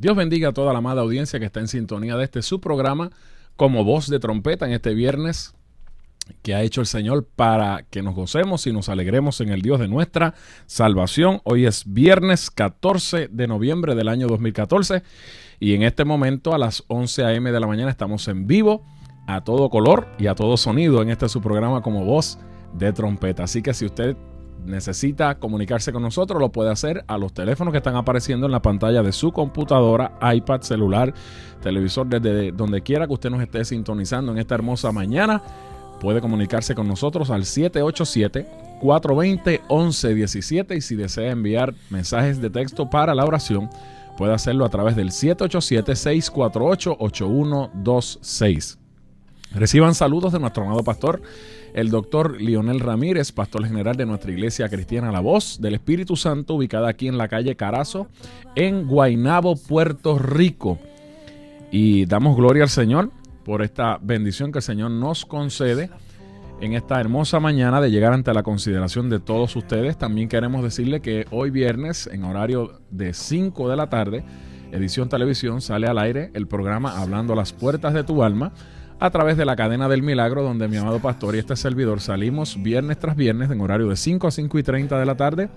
Dios bendiga a toda la amada audiencia que está en sintonía de su programa como voz de trompeta en este viernes que ha hecho el Señor para que nos gocemos y nos alegremos en el Dios de nuestra salvación. Hoy es viernes 14 de noviembre del año 2014 y en este momento a las 11 a.m. de la mañana estamos en vivo a todo color y a todo sonido en su programa como voz de trompeta. Así que si usted necesita comunicarse con nosotros, lo puede hacer a los teléfonos que están apareciendo en la pantalla de su computadora, iPad, celular, televisor, desde donde quiera que usted nos esté sintonizando en esta hermosa mañana. Puede comunicarse con nosotros al 787-420-1117 y si desea enviar mensajes de texto para la oración, puede hacerlo a través del 787-648-8126. Reciban saludos de nuestro amado pastor, el doctor Lionel Ramírez, pastor general de nuestra iglesia cristiana La Voz del Espíritu Santo, ubicada aquí en la calle Carazo, en Guaynabo, Puerto Rico. Y damos gloria al Señor por esta bendición que el Señor nos concede en esta hermosa mañana de llegar ante la consideración de todos ustedes. También queremos decirle que hoy viernes, en horario de 5 de la tarde, Edición Televisión, sale al aire el programa Hablando a las Puertas de tu Alma, a través de la cadena del Milagro, donde mi amado pastor y este servidor salimos viernes tras viernes en horario de 5 a 5:30 de la tarde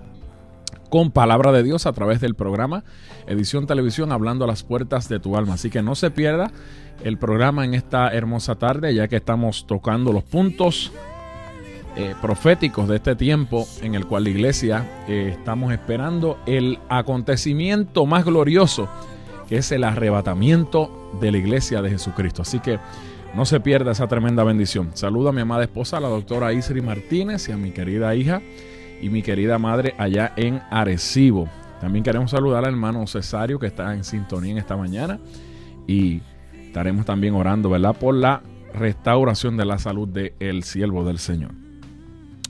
con palabra de Dios a través del programa Edición Televisión Hablando a las Puertas de tu Alma. Así que no se pierda el programa en esta hermosa tarde, ya que estamos tocando los puntos proféticos de este tiempo en el cual la iglesia estamos esperando el acontecimiento más glorioso, que es el arrebatamiento de la iglesia de Jesucristo. Así que no se pierda esa tremenda bendición. Saludo a mi amada esposa, la doctora Isri Martínez, y a mi querida hija y mi querida madre allá en Arecibo. También queremos saludar al hermano Cesario, que está en sintonía en esta mañana, y estaremos también orando, ¿verdad?, por la restauración de la salud del siervo del Señor.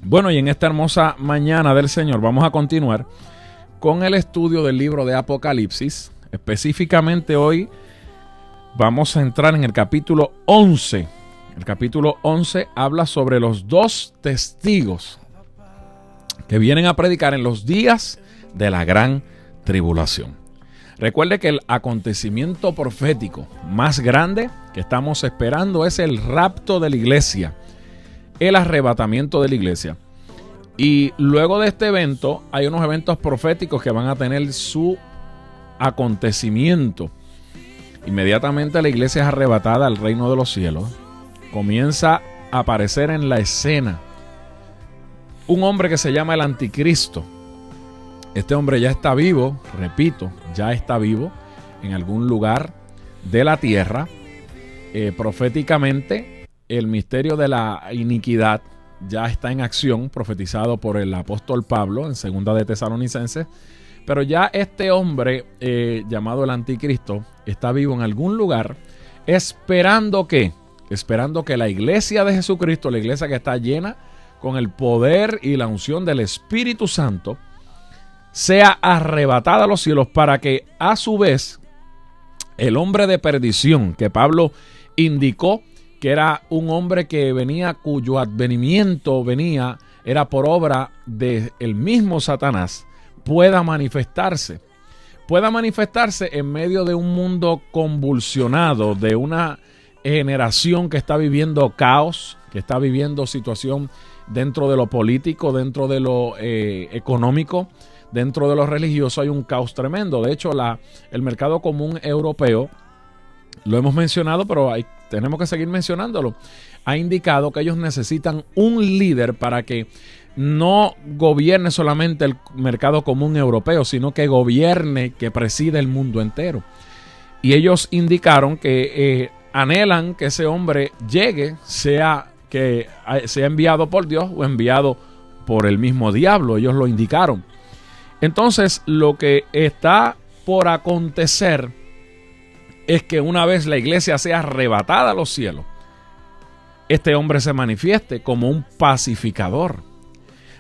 Bueno, y en esta hermosa mañana del Señor vamos a continuar con el estudio del libro de Apocalipsis. Específicamente hoy vamos a entrar en el capítulo 11. El capítulo 11 habla sobre los dos testigos que vienen a predicar en los días de la gran tribulación. Recuerde que el acontecimiento profético más grande que estamos esperando es el rapto de la iglesia, el arrebatamiento de la iglesia. Y luego de este evento hay unos eventos proféticos que van a tener su acontecimiento. Inmediatamente la iglesia es arrebatada al reino de los cielos. Comienza a aparecer en la escena un hombre que se llama el Anticristo. Este hombre ya está vivo, repito, ya está vivo en algún lugar de la tierra. Proféticamente, el misterio de la iniquidad ya está en acción, profetizado por el apóstol Pablo en 2 de Tesalonicenses. Pero ya este hombre llamado el Anticristo está vivo en algún lugar, esperando que la iglesia de Jesucristo, la iglesia que está llena con el poder y la unción del Espíritu Santo, sea arrebatada a los cielos, para que a su vez el hombre de perdición, que Pablo indicó que era un hombre que venía, cuyo advenimiento era por obra del mismo Satanás, pueda manifestarse en medio de un mundo convulsionado, de una generación que está viviendo caos, que está viviendo situación dentro de lo político, dentro de lo económico, dentro de lo religioso. Hay un caos tremendo. De hecho, el mercado común europeo, lo hemos mencionado, pero tenemos que seguir mencionándolo, ha indicado que ellos necesitan un líder para que no gobierne solamente el mercado común europeo, sino que gobierne, que preside el mundo entero. Y ellos indicaron que anhelan que ese hombre llegue, sea enviado por Dios o enviado por el mismo diablo. Ellos lo indicaron. Entonces, lo que está por acontecer es que una vez la iglesia sea arrebatada a los cielos, este hombre se manifieste como un pacificador.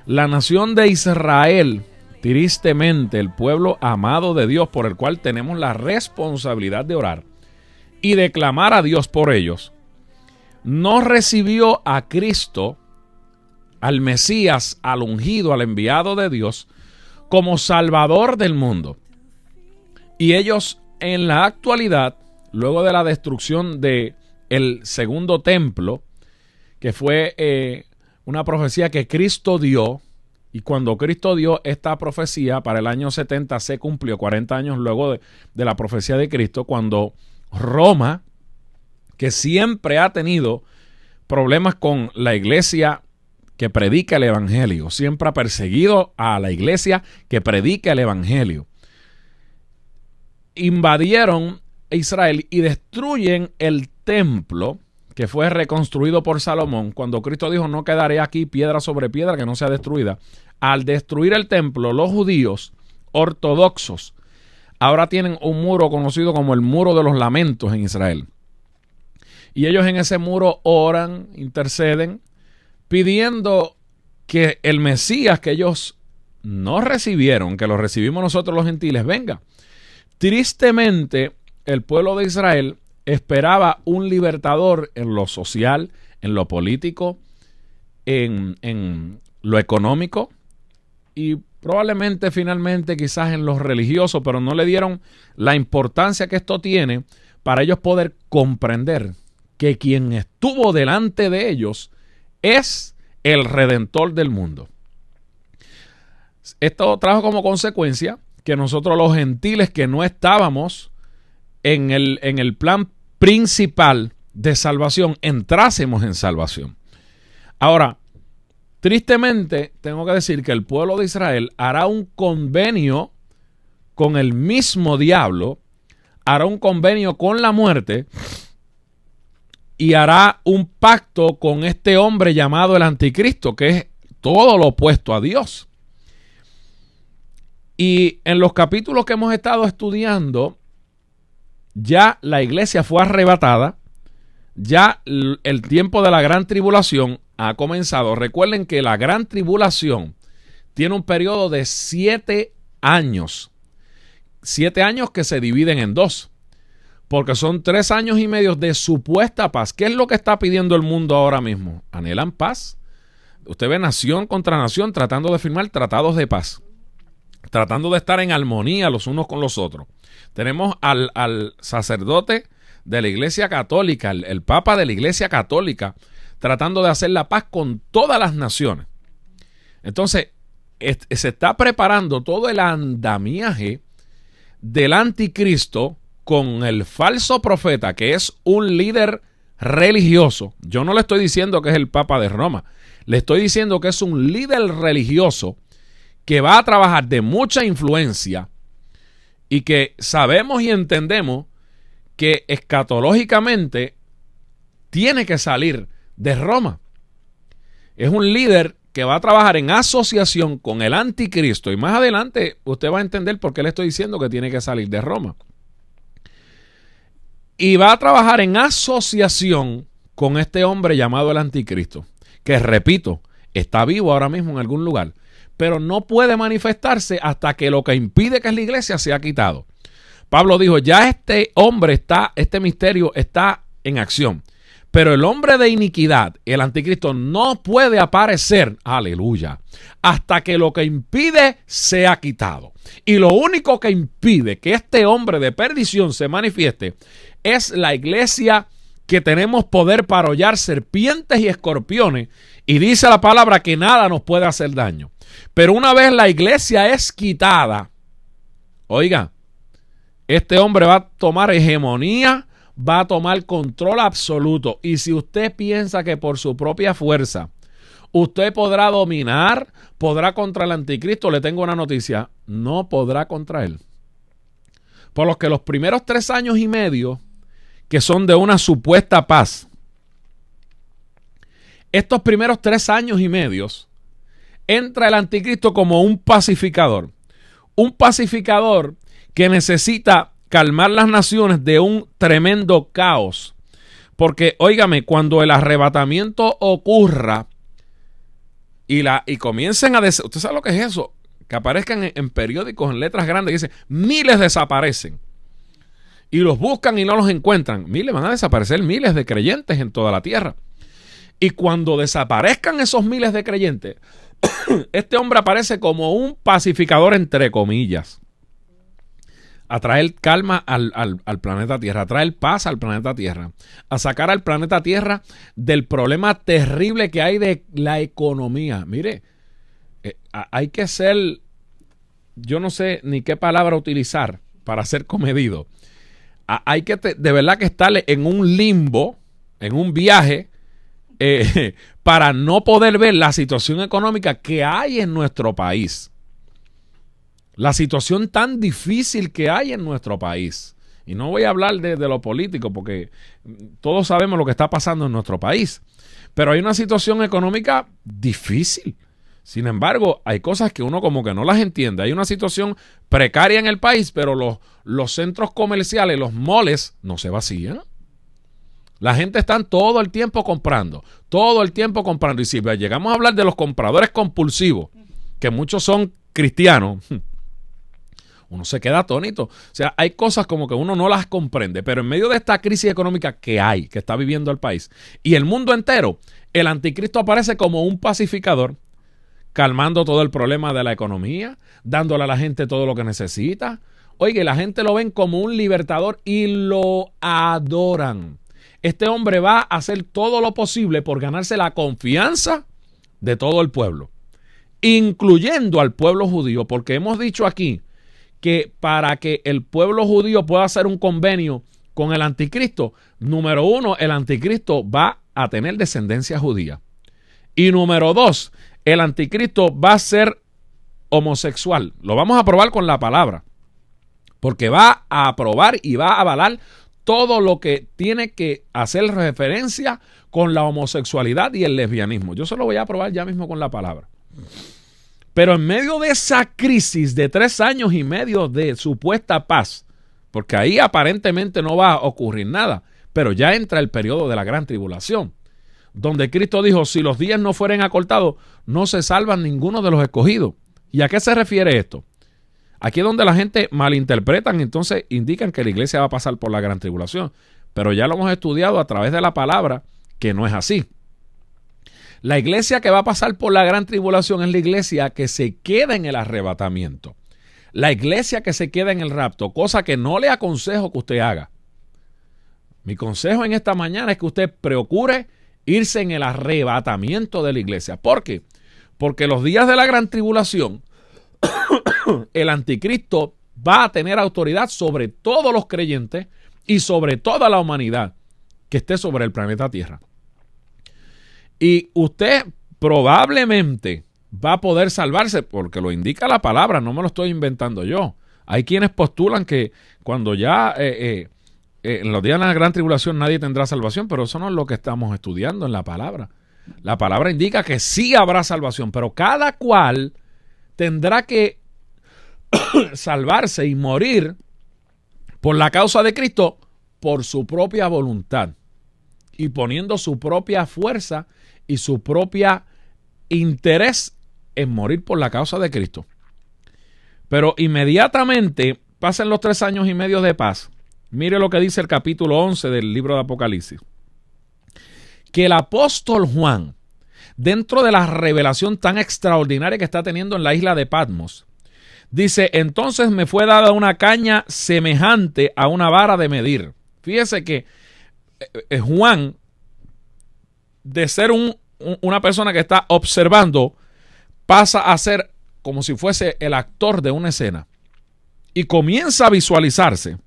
La nación de Israel, tristemente, el pueblo amado de Dios, por el cual tenemos la responsabilidad de orar y de clamar a Dios por ellos, no recibió a Cristo, al Mesías, al ungido, al enviado de Dios, como Salvador del mundo. Y ellos en la actualidad, luego de la destrucción del segundo templo, que fue una profecía que Cristo dio, y cuando Cristo dio esta profecía para el año 70 se cumplió 40 años luego de la profecía de Cristo, cuando Roma, que siempre ha tenido problemas con la iglesia que predica el evangelio, siempre ha perseguido a la iglesia que predica el evangelio, invadieron Israel y destruyen el templo que fue reconstruido por Salomón, cuando Cristo dijo: no quedaré aquí piedra sobre piedra que no sea destruida. Al destruir el templo, los judíos ortodoxos ahora tienen un muro conocido como el muro de los lamentos en Israel. Y ellos en ese muro oran, interceden, pidiendo que el Mesías que ellos no recibieron, que lo recibimos nosotros los gentiles, venga. Tristemente, el pueblo de Israel esperaba un libertador en lo social, en lo político, en lo económico y probablemente finalmente quizás en lo religioso, pero no le dieron la importancia que esto tiene para ellos poder comprender que quien estuvo delante de ellos es el Redentor del mundo. Esto trajo como consecuencia que nosotros los gentiles que no estábamos en el plan principal de salvación, entrásemos en salvación. Ahora, tristemente, tengo que decir que el pueblo de Israel hará un convenio con el mismo diablo, hará un convenio con la muerte y hará un pacto con este hombre llamado el Anticristo, que es todo lo opuesto a Dios. Y en los capítulos que hemos estado estudiando, ya la iglesia fue arrebatada, ya el tiempo de la gran tribulación ha comenzado. Recuerden que la gran tribulación tiene un periodo de 7 años. 7 años que se dividen en 2. Porque son 3 años y medio de supuesta paz. ¿Qué es lo que está pidiendo el mundo ahora mismo? ¿Anhelan paz? Usted ve nación contra nación tratando de firmar tratados de paz, tratando de estar en armonía los unos con los otros. Tenemos al sacerdote de la Iglesia Católica, el Papa de la Iglesia Católica, tratando de hacer la paz con todas las naciones. Entonces, se está preparando todo el andamiaje del Anticristo con el falso profeta, que es un líder religioso. Yo no le estoy diciendo que es el Papa de Roma, le estoy diciendo que es un líder religioso que va a trabajar de mucha influencia y que sabemos y entendemos que escatológicamente tiene que salir de Roma. Es un líder que va a trabajar en asociación con el Anticristo, y más adelante usted va a entender por qué le estoy diciendo que tiene que salir de Roma. Y va a trabajar en asociación con este hombre llamado el Anticristo, que, repito, está vivo ahora mismo en algún lugar, pero no puede manifestarse hasta que lo que impide que es la iglesia sea quitado. Pablo dijo: ya este misterio está en acción, pero el hombre de iniquidad, el Anticristo, no puede aparecer, aleluya, hasta que lo que impide sea quitado. Y lo único que impide que este hombre de perdición se manifieste es la iglesia, que tenemos poder para hollar serpientes y escorpiones, y dice la palabra que nada nos puede hacer daño. Pero una vez la iglesia es quitada, oiga, este hombre va a tomar hegemonía, va a tomar control absoluto. Y si usted piensa que por su propia fuerza usted podrá dominar, podrá contra el Anticristo, le tengo una noticia: no podrá contra él. Por lo que los primeros 3 años y medio, que son de una supuesta paz, estos primeros 3 años y medio, entra el Anticristo como un pacificador que necesita calmar las naciones de un tremendo caos. Porque, óigame, cuando el arrebatamiento ocurra y comiencen a... ¿Usted sabe lo que es eso? Que aparezcan en periódicos, en letras grandes, que dicen: miles desaparecen. Y los buscan y no los encuentran. Miles, van a desaparecer miles de creyentes en toda la tierra. Y cuando desaparezcan esos miles de creyentes, este hombre aparece como un pacificador, entre comillas. a traer calma al planeta Tierra, a traer paz al planeta Tierra, a sacar al planeta Tierra del problema terrible que hay de la economía. Mire, hay que ser, yo no sé ni qué palabra utilizar para ser comedido. Hay que de verdad que estar en un limbo, en un viaje, para no poder ver la situación económica que hay en nuestro país. La situación tan difícil que hay en nuestro país. Y no voy a hablar de lo político, porque todos sabemos lo que está pasando en nuestro país. Pero hay una situación económica difícil. Sin embargo, hay cosas que uno como que no las entiende. Hay una situación precaria en el país, pero los centros comerciales, los moles, no se vacían. La gente está todo el tiempo comprando. Todo el tiempo comprando. Y si llegamos a hablar de los compradores compulsivos, que muchos son cristianos, uno se queda atónito. O sea, hay cosas como que uno no las comprende, pero en medio de esta crisis económica que está viviendo el país y el mundo entero, el anticristo aparece como un pacificador, calmando todo el problema de la economía, dándole a la gente todo lo que necesita. Oye, la gente lo ven como un libertador y lo adoran. Este hombre va a hacer todo lo posible por ganarse la confianza de todo el pueblo, incluyendo al pueblo judío, porque hemos dicho aquí que para que el pueblo judío pueda hacer un convenio con el anticristo, número uno, el anticristo va a tener descendencia judía. Y número dos, el anticristo va a ser homosexual. Lo vamos a probar con la palabra, porque va a aprobar y va a avalar todo lo que tiene que hacer referencia con la homosexualidad y el lesbianismo. Yo se lo voy a probar ya mismo con la palabra. Pero en medio de esa crisis de 3 años y medio de supuesta paz, porque ahí aparentemente no va a ocurrir nada, pero ya entra el periodo de la gran tribulación, donde Cristo dijo, si los días no fueren acortados, no se salvan ninguno de los escogidos. ¿Y a qué se refiere esto? Aquí es donde la gente malinterpretan, entonces indican que la iglesia va a pasar por la gran tribulación. Pero ya lo hemos estudiado a través de la palabra, que no es así. La iglesia que va a pasar por la gran tribulación es la iglesia que se queda en el arrebatamiento. La iglesia que se queda en el rapto, cosa que no le aconsejo que usted haga. Mi consejo en esta mañana es que usted procure irse en el arrebatamiento de la iglesia. ¿Por qué? Porque los días de la gran tribulación, el anticristo va a tener autoridad sobre todos los creyentes y sobre toda la humanidad que esté sobre el planeta Tierra. Y usted probablemente va a poder salvarse porque lo indica la palabra, no me lo estoy inventando yo. Hay quienes postulan que cuando ya en los días de la gran tribulación nadie tendrá salvación, pero eso no es lo que estamos estudiando en la palabra. La palabra indica que sí habrá salvación, pero cada cual tendrá que salvarse y morir por la causa de Cristo por su propia voluntad y poniendo su propia fuerza y su propia interés en morir por la causa de Cristo. Pero inmediatamente pasen los 3 años y medio de paz. Mire lo que dice el capítulo 11 del libro de Apocalipsis. Que el apóstol Juan, dentro de la revelación tan extraordinaria que está teniendo en la isla de Patmos, dice, entonces me fue dada una caña semejante a una vara de medir. Fíjese que Juan, de ser una persona que está observando, pasa a ser como si fuese el actor de una escena y comienza a visualizarse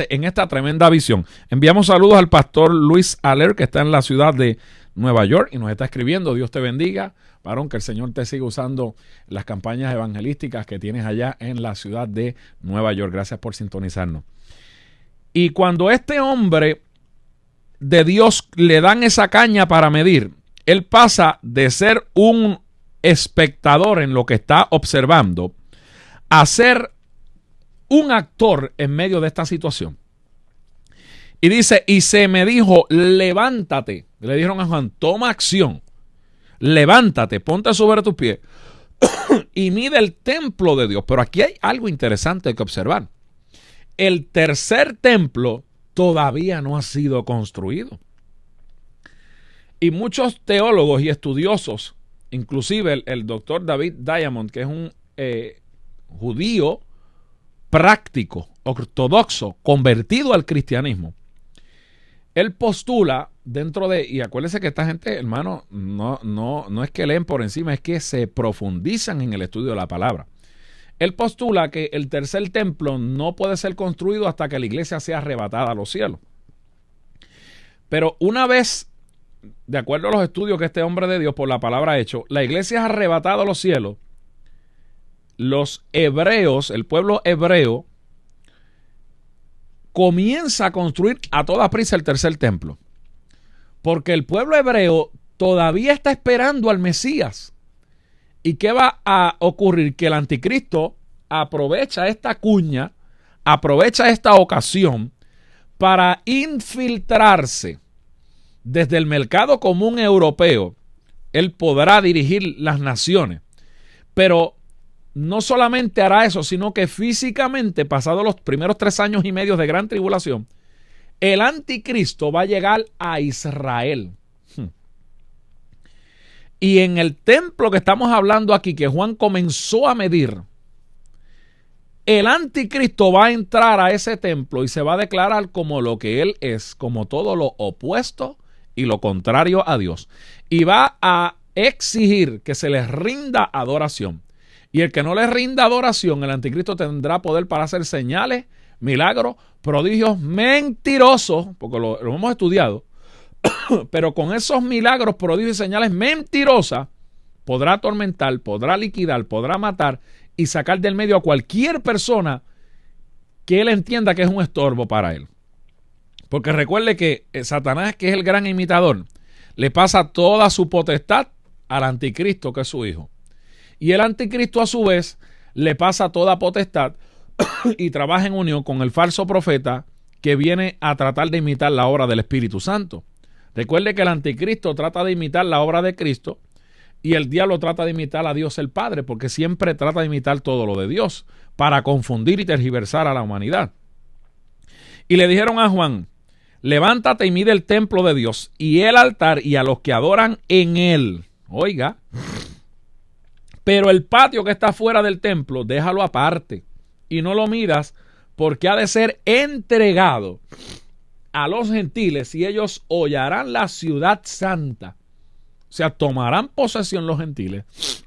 en esta tremenda visión. Enviamos saludos al pastor Luis Aller, que está en la ciudad de Nueva York y nos está escribiendo. Dios te bendiga, varón, que el Señor te siga usando las campañas evangelísticas que tienes allá en la ciudad de Nueva York. Gracias por sintonizarnos. Y cuando este hombre de Dios le dan esa caña para medir, él pasa de ser un espectador en lo que está observando a ser un actor en medio de esta situación. Y dice, y se me dijo, levántate. Le dijeron a Juan, toma acción. Levántate, ponte sobre tus pies y mide el templo de Dios. Pero aquí hay algo interesante que observar. El tercer templo todavía no ha sido construido. Y muchos teólogos y estudiosos, inclusive el doctor David Diamond, que es judío práctico, ortodoxo, convertido al cristianismo, él postula dentro de, y acuérdense que esta gente, hermano, no es que leen por encima, es que se profundizan en el estudio de la palabra. Él postula que el tercer templo no puede ser construido hasta que la iglesia sea arrebatada a los cielos. Pero una vez, de acuerdo a los estudios que este hombre de Dios por la palabra ha hecho, la iglesia es arrebatada a los cielos, los hebreos, el pueblo hebreo, comienza a construir a toda prisa el tercer templo. Porque el pueblo hebreo todavía está esperando al Mesías. ¿Y qué va a ocurrir? Que el anticristo aprovecha esta cuña, aprovecha esta ocasión para infiltrarse desde el mercado común europeo. Él podrá dirigir las naciones, pero no solamente hará eso, sino que físicamente, pasados los primeros 3 años y medio de gran tribulación, el anticristo va a llegar a Israel. Y en el templo que estamos hablando aquí, que Juan comenzó a medir, el anticristo va a entrar a ese templo y se va a declarar como lo que él es, como todo lo opuesto y lo contrario a Dios. Y va a exigir que se les rinda adoración. Y el que no le rinda adoración, el anticristo tendrá poder para hacer señales, milagros, prodigios mentirosos, porque lo hemos estudiado, pero con esos milagros, prodigios y señales mentirosas, podrá atormentar, podrá liquidar, podrá matar y sacar del medio a cualquier persona que él entienda que es un estorbo para él. Porque recuerde que Satanás, que es el gran imitador, le pasa toda su potestad al anticristo, que es su hijo. Y el anticristo a su vez le pasa toda potestad y trabaja en unión con el falso profeta que viene a tratar de imitar la obra del Espíritu Santo. Recuerde que el anticristo trata de imitar la obra de Cristo y el diablo trata de imitar a Dios el Padre, porque siempre trata de imitar todo lo de Dios para confundir y tergiversar a la humanidad. Y le dijeron a Juan: levántate y mide el templo de Dios y el altar y a los que adoran en él. Oiga, pero el patio que está fuera del templo, déjalo aparte y no lo midas, porque ha de ser entregado a los gentiles y ellos hollarán la ciudad santa. O sea, tomarán posesión los gentiles,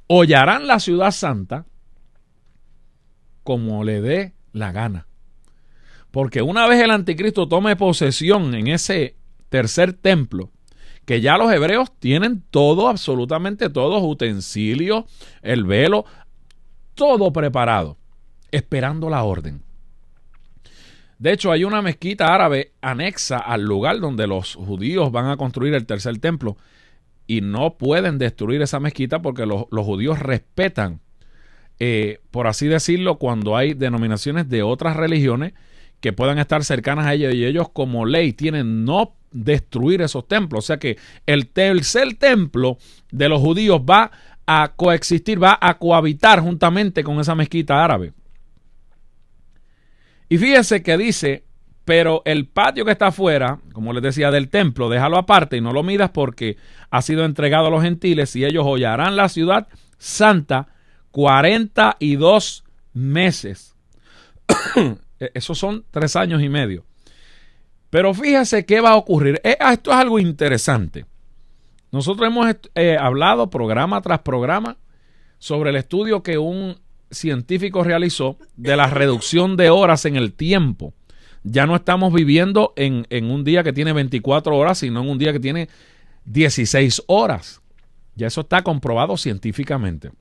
hollarán la ciudad santa como le dé la gana. Porque una vez el anticristo tome posesión en ese tercer templo, que ya los hebreos tienen todo, absolutamente todos, utensilios, el velo, todo preparado, esperando la orden. De hecho, hay una mezquita árabe anexa al lugar donde los judíos van a construir el tercer templo y no pueden destruir esa mezquita porque los judíos respetan, por así decirlo, cuando hay denominaciones de otras religiones que puedan estar cercanas a ellos, y ellos como ley tienen no destruir esos templos. O sea que el tercer templo de los judíos va a coexistir, va a cohabitar juntamente con esa mezquita árabe. Y fíjese que dice: pero el patio que está afuera, como les decía, del templo, déjalo aparte y no lo midas, porque ha sido entregado a los gentiles y ellos hollarán la ciudad santa 42 meses. Esos son 3 años y medio. Pero fíjese qué va a ocurrir. Esto es algo interesante. Nosotros hemos hablado programa tras programa sobre el estudio que un científico realizó de la reducción de horas en el tiempo. Ya no estamos viviendo en un día que tiene 24 horas, sino en un día que tiene 16 horas. Ya eso está comprobado científicamente.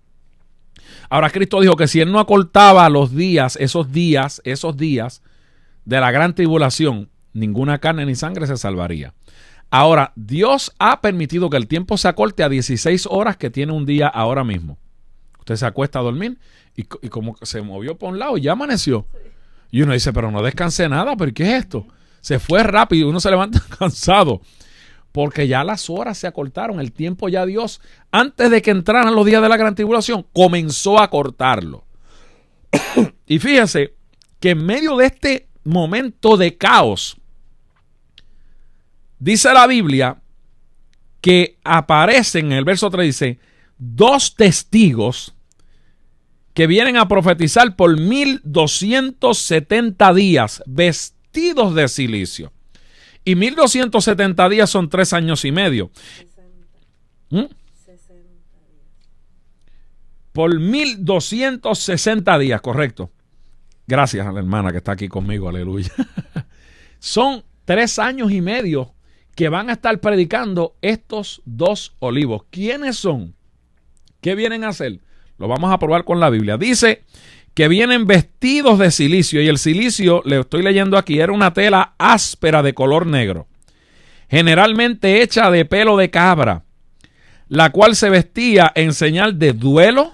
Ahora, Cristo dijo que si él no acortaba los días, esos días de la gran tribulación, ninguna carne ni sangre se salvaría. Ahora, Dios ha permitido que el tiempo se acorte a 16 horas que tiene un día ahora mismo. Usted se acuesta a dormir y como se movió por un lado y ya amaneció. Y uno dice, pero no descansé nada, ¿pero qué es esto? Se fue rápido y uno se levanta cansado. Porque ya las horas se acortaron, el tiempo ya Dios, antes de que entraran los días de la gran tribulación, comenzó a cortarlo. Y fíjese que en medio de este momento de caos, dice la Biblia que aparecen, en el verso 3 dice, 2 testigos que vienen a profetizar por 1270 días vestidos de cilicio. Y 1270 días son 3 años y medio. 60. Por 1260 días, correcto. Gracias a la hermana que está aquí conmigo, aleluya. Son 3 años y medio que van a estar predicando estos dos olivos. ¿Quiénes son? ¿Qué vienen a hacer? Lo vamos a probar con la Biblia. Dice que vienen vestidos de cilicio, y el cilicio, le estoy leyendo aquí, era una tela áspera de color negro, generalmente hecha de pelo de cabra, la cual se vestía en señal de duelo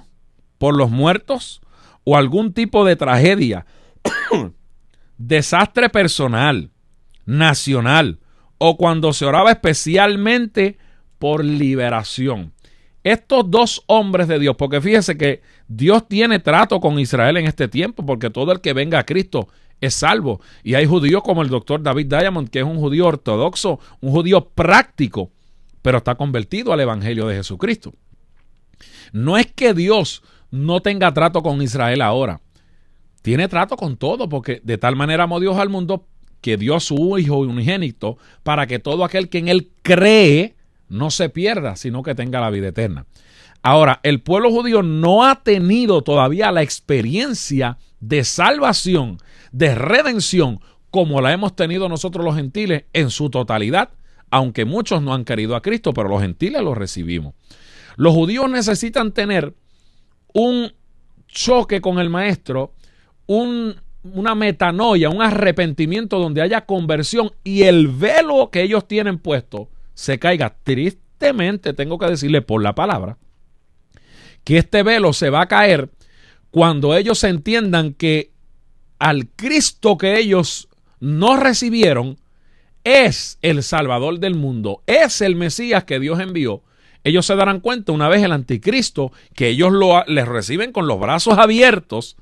por los muertos o algún tipo de tragedia, desastre personal, nacional, o cuando se oraba especialmente por liberación. Estos dos hombres de Dios, porque fíjese que Dios tiene trato con Israel en este tiempo, porque todo el que venga a Cristo es salvo. Y hay judíos como el doctor David Diamond, que es un judío ortodoxo, un judío práctico, pero está convertido al evangelio de Jesucristo. No es que Dios no tenga trato con Israel ahora. Tiene trato con todo, porque de tal manera amó Dios al mundo que dio a su Hijo unigénito para que todo aquel que en Él cree no se pierda, sino que tenga la vida eterna. Ahora, el pueblo judío no ha tenido todavía la experiencia de salvación, de redención, como la hemos tenido nosotros los gentiles en su totalidad, aunque muchos no han querido a Cristo, pero los gentiles lo recibimos. Los judíos necesitan tener un choque con el maestro, una metanoia, un arrepentimiento donde haya conversión y el velo que ellos tienen puesto se caiga. Tristemente, tengo que decirle por la palabra, que este velo se va a caer cuando ellos entiendan que al Cristo que ellos no recibieron es el Salvador del mundo, es el Mesías que Dios envió. Ellos se darán cuenta una vez el anticristo, que ellos les reciben con los brazos abiertos,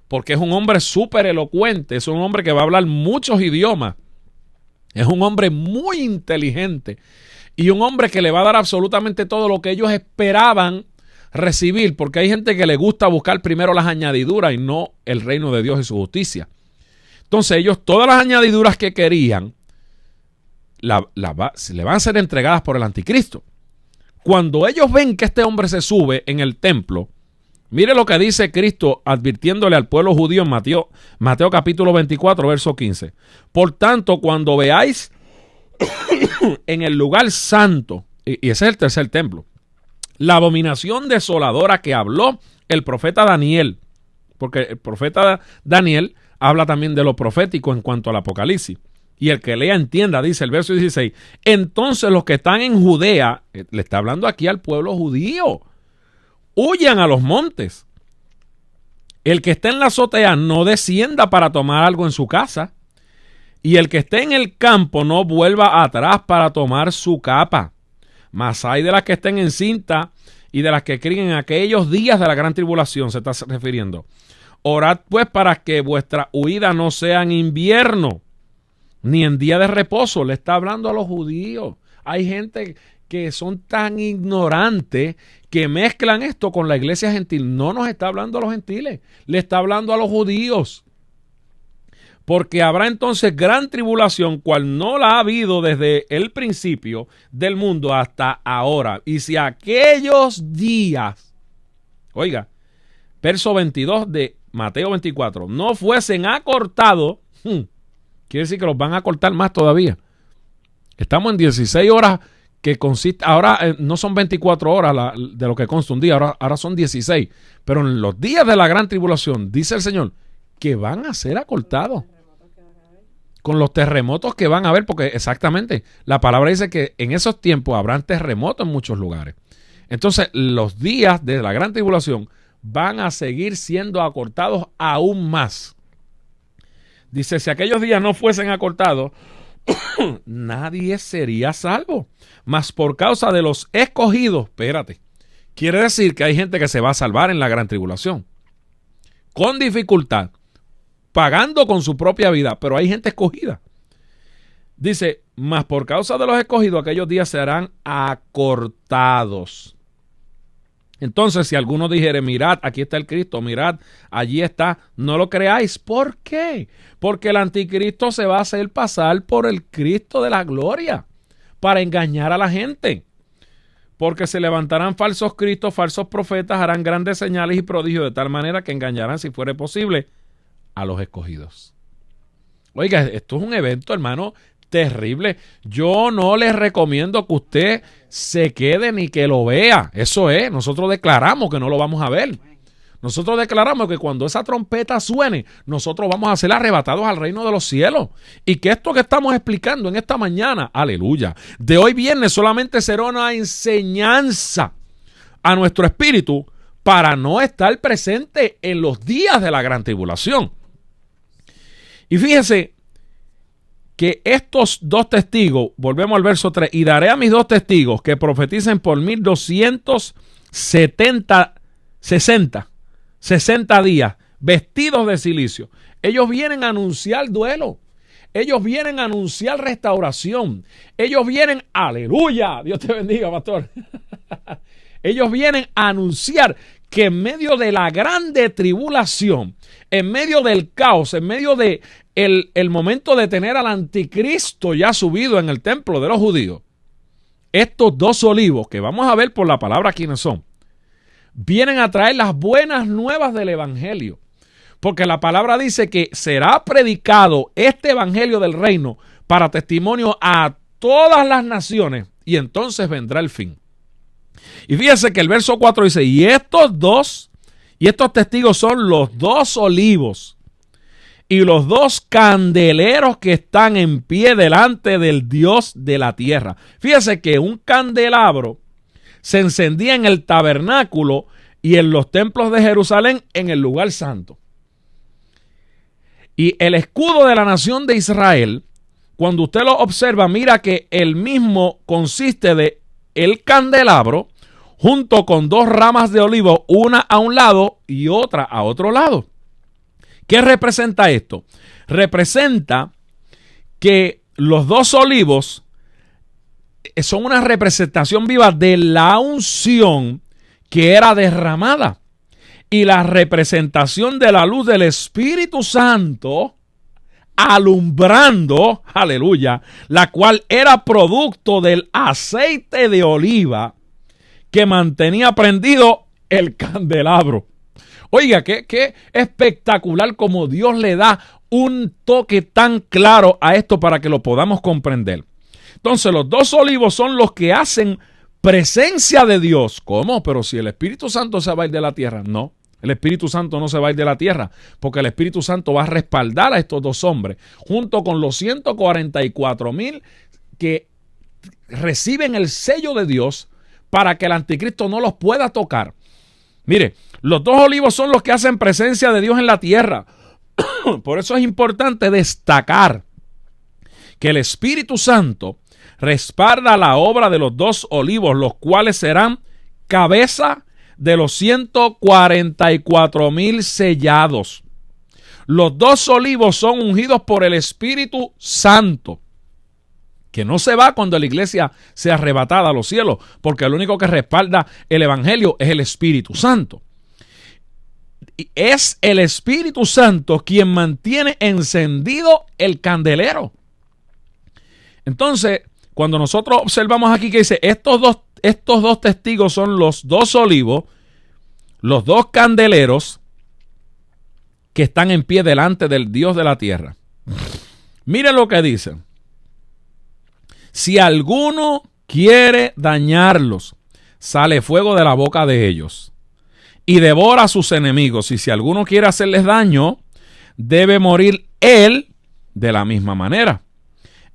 porque es un hombre súper elocuente, es un hombre que va a hablar muchos idiomas, es un hombre muy inteligente y un hombre que le va a dar absolutamente todo lo que ellos esperaban recibir, porque hay gente que le gusta buscar primero las añadiduras y no el reino de Dios y su justicia. Entonces ellos, todas las añadiduras que querían, le van a ser entregadas por el anticristo. Cuando ellos ven que este hombre se sube en el templo, mire lo que dice Cristo advirtiéndole al pueblo judío en Mateo capítulo 24, verso 15. Por tanto, cuando veáis en el lugar santo, y ese es el tercer templo, la abominación desoladora que habló el profeta Daniel, porque el profeta Daniel habla también de lo profético en cuanto al Apocalipsis. Y el que lea entienda, dice el verso 16, entonces los que están en Judea, le está hablando aquí al pueblo judío, huyan a los montes. El que esté en la azotea no descienda para tomar algo en su casa, y el que esté en el campo no vuelva atrás para tomar su capa. Mas hay de las que estén encinta y de las que críen en aquellos días de la gran tribulación, se está refiriendo. Orad pues para que vuestra huida no sea en invierno, ni en día de reposo. Le está hablando a los judíos. Hay gente que son tan ignorantes que mezclan esto con la iglesia gentil. No nos está hablando a los gentiles, le está hablando a los judíos. Porque habrá entonces gran tribulación, cual no la ha habido desde el principio del mundo hasta ahora. Y si aquellos días, oiga, verso 22 de Mateo 24, no fuesen acortados, quiere decir que los van a cortar más todavía. Estamos en 16 horas que consiste, ahora no son 24 horas de lo que consta un día, ahora son 16. Pero en los días de la gran tribulación, dice el Señor, que van a ser acortados. Con los terremotos que van a haber, porque exactamente, la palabra dice que en esos tiempos habrán terremotos en muchos lugares. Entonces, los días de la gran tribulación van a seguir siendo acortados aún más. Dice, si aquellos días no fuesen acortados, nadie sería salvo. Mas por causa de los escogidos, espérate, quiere decir que hay gente que se va a salvar en la gran tribulación. Con dificultad, pagando con su propia vida, pero hay gente escogida. Dice, mas por causa de los escogidos, aquellos días serán acortados. Entonces, si alguno dijere, mirad, aquí está el Cristo, mirad, allí está, no lo creáis. ¿Por qué? Porque el anticristo se va a hacer pasar por el Cristo de la gloria para engañar a la gente. Porque se levantarán falsos cristos, falsos profetas, harán grandes señales y prodigios de tal manera que engañarán, si fuere posible, a los escogidos. Oiga, esto es un evento, hermano, terrible. Yo no les recomiendo que usted se quede ni que lo vea. Eso es, nosotros declaramos que no lo vamos a ver. Nosotros declaramos que cuando esa trompeta suene, nosotros vamos a ser arrebatados al reino de los cielos. Y que esto que estamos explicando en esta mañana, aleluya, de hoy viernes solamente será una enseñanza a nuestro espíritu para no estar presente en los días de la gran tribulación. Y fíjese que estos dos testigos, volvemos al verso 3, y daré a mis dos testigos que profeticen por 60 días, vestidos de cilicio. Ellos vienen a anunciar duelo. Ellos vienen a anunciar restauración. Ellos vienen, aleluya, Dios te bendiga, pastor. Ellos vienen a anunciar que en medio de la grande tribulación, en medio del caos, en medio de el momento de tener al anticristo ya subido en el templo de los judíos, estos dos olivos, que vamos a ver por la palabra quiénes son, vienen a traer las buenas nuevas del evangelio. Porque la palabra dice que será predicado este evangelio del reino para testimonio a todas las naciones y entonces vendrá el fin. Y fíjese que el verso 4 dice, y estos testigos son los dos olivos y los dos candeleros que están en pie delante del Dios de la tierra. Fíjese que un candelabro se encendía en el tabernáculo y en los templos de Jerusalén en el lugar santo. Y el escudo de la nación de Israel, cuando usted lo observa, mira que el mismo consiste de el candelabro junto con dos ramas de olivo, una a un lado y otra a otro lado. ¿Qué representa esto? Representa que los dos olivos son una representación viva de la unción que era derramada y la representación de la luz del Espíritu Santo alumbrando, aleluya, la cual era producto del aceite de oliva que mantenía prendido el candelabro. Oiga, qué espectacular como Dios le da un toque tan claro a esto para que lo podamos comprender. Entonces, los dos olivos son los que hacen presencia de Dios. ¿Cómo? Pero si el Espíritu Santo se va a ir de la tierra. No, el Espíritu Santo no se va a ir de la tierra, porque el Espíritu Santo va a respaldar a estos dos hombres, junto con los 144,000 que reciben el sello de Dios para que el anticristo no los pueda tocar. Mire, los dos olivos son los que hacen presencia de Dios en la tierra. Por eso es importante destacar que el Espíritu Santo respalda la obra de los dos olivos, los cuales serán cabeza de los 144,000 sellados. Los dos olivos son ungidos por el Espíritu Santo, que no se va cuando la iglesia sea arrebatada a los cielos, porque el único que respalda el evangelio es el Espíritu Santo. Y es el Espíritu Santo quien mantiene encendido el candelero. Entonces, cuando nosotros observamos aquí que dice, estos dos testigos son los dos olivos, los dos candeleros que están en pie delante del Dios de la tierra. Mire lo que dice. Si alguno quiere dañarlos, sale fuego de la boca de ellos y devora a sus enemigos. Y si alguno quiere hacerles daño, debe morir él de la misma manera.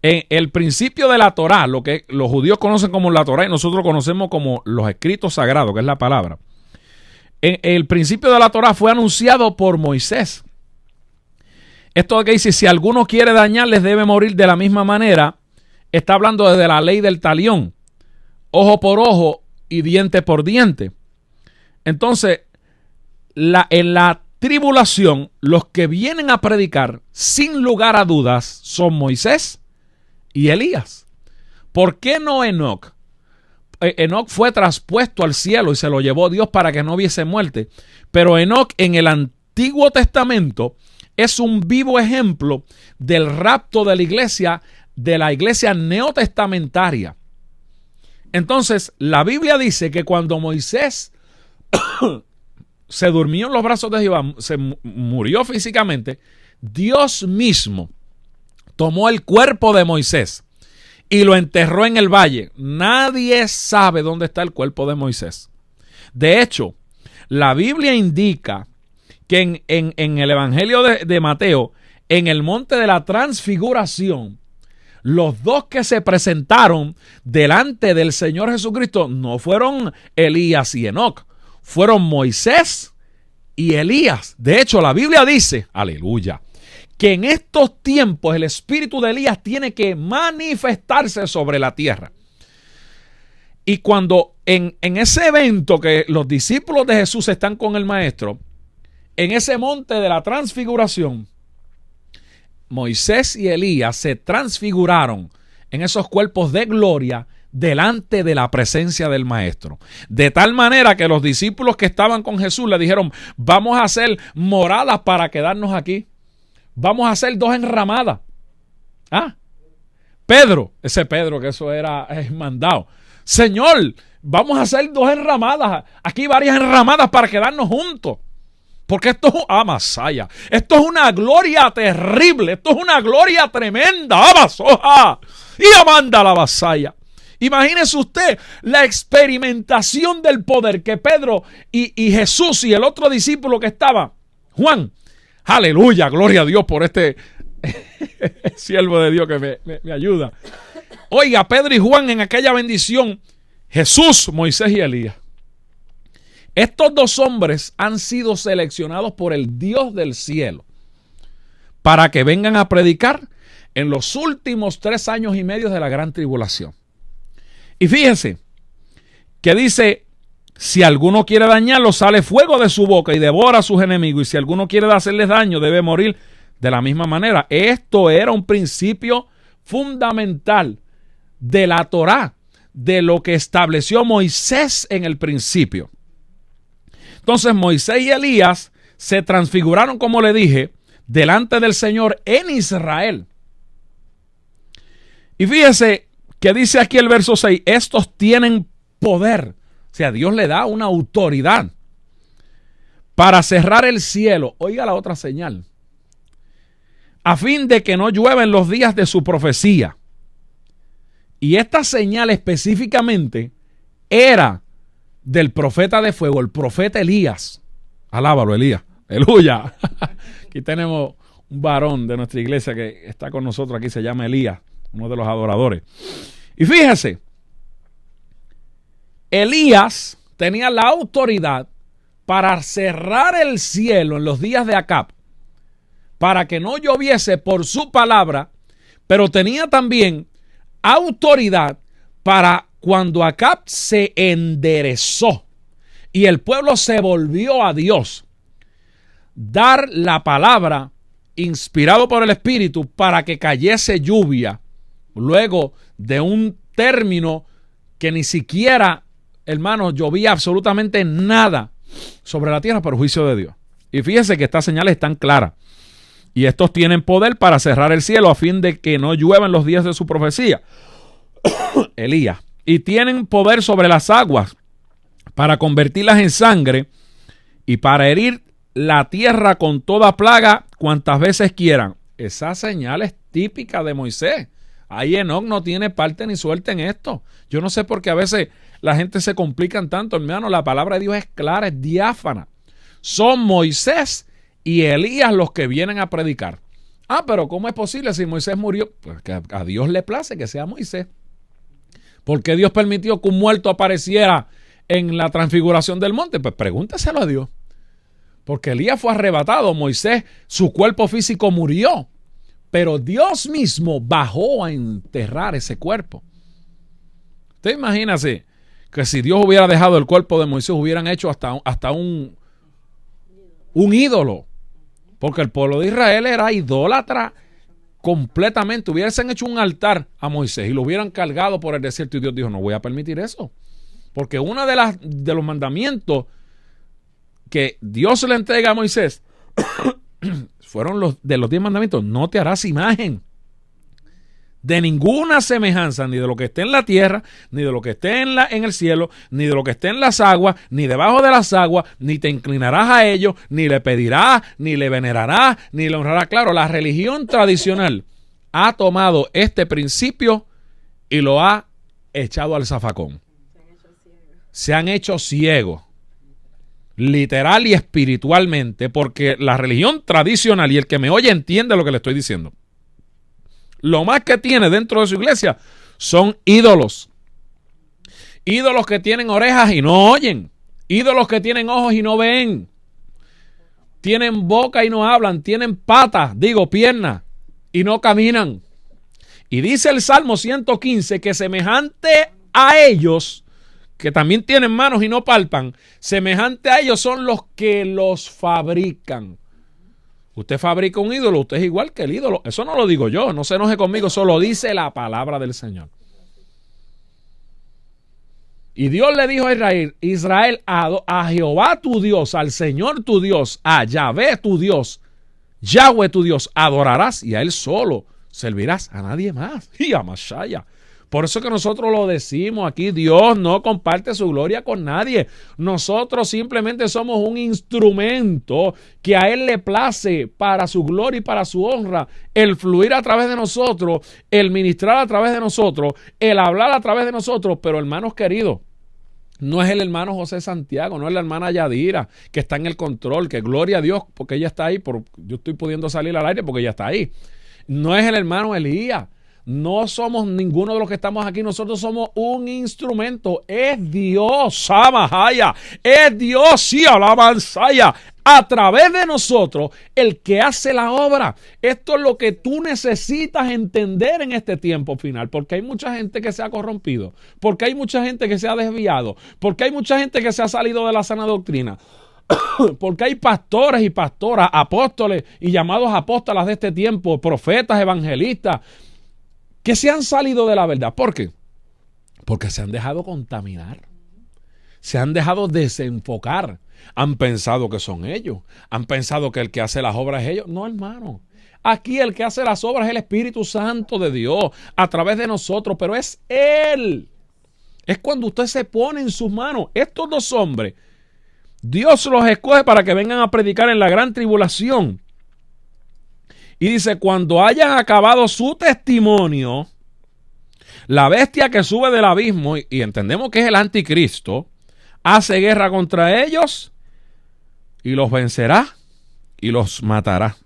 En el principio de la Torá, lo que los judíos conocen como la Torá y nosotros conocemos como los escritos sagrados, que es la palabra. El principio de la Torá fue anunciado por Moisés. Esto que dice, si alguno quiere dañarles, debe morir de la misma manera, está hablando de la ley del talión, ojo por ojo y diente por diente. Entonces, en la tribulación, los que vienen a predicar, sin lugar a dudas, son Moisés y Elías. ¿Por qué no Enoc? Enoc fue traspuesto al cielo y se lo llevó Dios para que no hubiese muerte. Pero Enoc en el Antiguo Testamento es un vivo ejemplo del rapto de la iglesia neotestamentaria. Entonces, la Biblia dice que cuando Moisés se durmió en los brazos de Jehová, se murió físicamente, Dios mismo tomó el cuerpo de Moisés y lo enterró en el valle. Nadie sabe dónde está el cuerpo de Moisés. De hecho, la Biblia indica que en el Evangelio de Mateo, en el monte de la transfiguración, los dos que se presentaron delante del Señor Jesucristo no fueron Elías y Enoc, fueron Moisés y Elías. De hecho, la Biblia dice, aleluya, que en estos tiempos el espíritu de Elías tiene que manifestarse sobre la tierra. Y cuando en ese evento que los discípulos de Jesús están con el maestro, en ese monte de la transfiguración, Moisés y Elías se transfiguraron en esos cuerpos de gloria delante de la presencia del maestro. De tal manera que los discípulos que estaban con Jesús le dijeron, vamos a hacer moradas para quedarnos aquí. Vamos a hacer 2 enramadas. Pedro, ese Pedro que eso era mandado. Señor, vamos a hacer 2 enramadas. Aquí varias enramadas para quedarnos juntos. Porque esto es Masaya. Esto es una gloria terrible. Esto es una gloria tremenda. Amasoja. Y Amanda la vasalla. Imagínese usted la experimentación del poder que Pedro y Jesús y el otro discípulo que estaba, Juan. Aleluya, gloria a Dios por este siervo de Dios que me ayuda. Oiga, Pedro y Juan en aquella bendición, Jesús, Moisés y Elías. Estos 2 hombres han sido seleccionados por el Dios del cielo para que vengan a predicar en los últimos 3 años y medio de la gran tribulación. Y fíjense que dice, si alguno quiere dañarlo, sale fuego de su boca y devora a sus enemigos. Y si alguno quiere hacerles daño, debe morir de la misma manera. Esto era un principio fundamental de la Torá, de lo que estableció Moisés en el principio. Entonces Moisés y Elías se transfiguraron, como le dije, delante del Señor en Israel. Y fíjese que dice aquí el verso 6, estos tienen poder. O sea, Dios le da una autoridad para cerrar el cielo. Oiga la otra señal. A fin de que no llueva en los días de su profecía. Y esta señal específicamente era del profeta de fuego, el profeta Elías. Alábalo, Elías. Aleluya. Aquí tenemos un varón de nuestra iglesia que está con nosotros aquí, se llama Elías, uno de los adoradores. Y fíjese, Elías tenía la autoridad para cerrar el cielo en los días de Acab, para que no lloviese por su palabra, pero tenía también autoridad para cuando Acab se enderezó y el pueblo se volvió a Dios, dar la palabra inspirado por el Espíritu para que cayese lluvia luego de un término que ni siquiera, hermanos, llovía absolutamente nada sobre la tierra por juicio de Dios. Y fíjense que estas señales están claras. Y estos tienen poder para cerrar el cielo a fin de que no llueva en los días de su profecía. Elías. Y tienen poder sobre las aguas para convertirlas en sangre y para herir la tierra con toda plaga cuantas veces quieran. Esa señal es típica de Moisés. Ahí Enoc no tiene parte ni suerte en esto. Yo no sé por qué a veces la gente se complican tanto, hermano. La palabra de Dios es clara, es diáfana. Son Moisés y Elías los que vienen a predicar. Pero ¿cómo es posible si Moisés murió? Pues que a Dios le place que sea Moisés. ¿Por qué Dios permitió que un muerto apareciera en la transfiguración del monte? Pues pregúnteselo a Dios. Porque Elías fue arrebatado, Moisés, su cuerpo físico murió. Pero Dios mismo bajó a enterrar ese cuerpo. Usted imagínese que si Dios hubiera dejado el cuerpo de Moisés, hubieran hecho hasta un ídolo. Porque el pueblo de Israel era idólatra completamente. Hubiesen hecho un altar a Moisés y lo hubieran cargado por el desierto. Y Dios dijo, no voy a permitir eso. Porque uno de los mandamientos que Dios le entrega a Moisés fueron los 10 mandamientos. No te harás imagen de ninguna semejanza, ni de lo que esté en la tierra, ni de lo que esté en el cielo, ni de lo que esté en las aguas, ni debajo de las aguas, ni te inclinarás a ellos, ni le pedirás, ni le venerarás, ni le honrarás. Claro, la religión tradicional ha tomado este principio y lo ha echado al zafacón. Se han hecho ciegos, literal y espiritualmente, porque la religión tradicional, y el que me oye entiende lo que le estoy diciendo, lo más que tiene dentro de su iglesia son ídolos. Ídolos que tienen orejas y no oyen. Ídolos que tienen ojos y no ven. Tienen boca y no hablan. Tienen patas, piernas, y no caminan. Y dice el Salmo 115 que semejante a ellos, que también tienen manos y no palpan, semejante a ellos son los que los fabrican. Usted fabrica un ídolo, usted es igual que el ídolo. Eso no lo digo yo, no se enoje conmigo, eso lo dice la palabra del Señor. Y Dios le dijo a Israel, a Jehová tu Dios, al Señor tu Dios, a Yahvé tu Dios, Yahweh tu Dios, adorarás y a Él solo servirás, a nadie más. Y a Mashaya. Por eso que nosotros lo decimos aquí, Dios no comparte su gloria con nadie. Nosotros simplemente somos un instrumento que a Él le place para su gloria y para su honra, el fluir a través de nosotros, el ministrar a través de nosotros, el hablar a través de nosotros. Pero hermanos queridos, no es el hermano José Santiago, no es la hermana Yadira que está en el control, que gloria a Dios porque ella está ahí, yo estoy pudiendo salir al aire porque ella está ahí. No es el hermano Elías. No somos ninguno de los que estamos aquí, nosotros somos un instrumento. Es Dios, Samahaya, es Dios, sí, alabanzaya, a través de nosotros el que hace la obra. Esto es lo que tú necesitas entender en este tiempo final, porque hay mucha gente que se ha corrompido, porque hay mucha gente que se ha desviado, porque hay mucha gente que se ha salido de la sana doctrina. Porque hay pastores y pastoras, apóstoles y llamados apóstolas de este tiempo, profetas, evangelistas, que se han salido de la verdad. ¿Por qué? Porque se han dejado contaminar. Se han dejado desenfocar. Han pensado que son ellos. Han pensado que el que hace las obras es ellos. No, hermano. Aquí el que hace las obras es el Espíritu Santo de Dios a través de nosotros, pero es Él. Es cuando usted se pone en sus manos. Estos dos hombres, Dios los escoge para que vengan a predicar en la gran tribulación. Y dice, cuando hayan acabado su testimonio, la bestia que sube del abismo, y entendemos que es el anticristo, hace guerra contra ellos y los vencerá y los matará.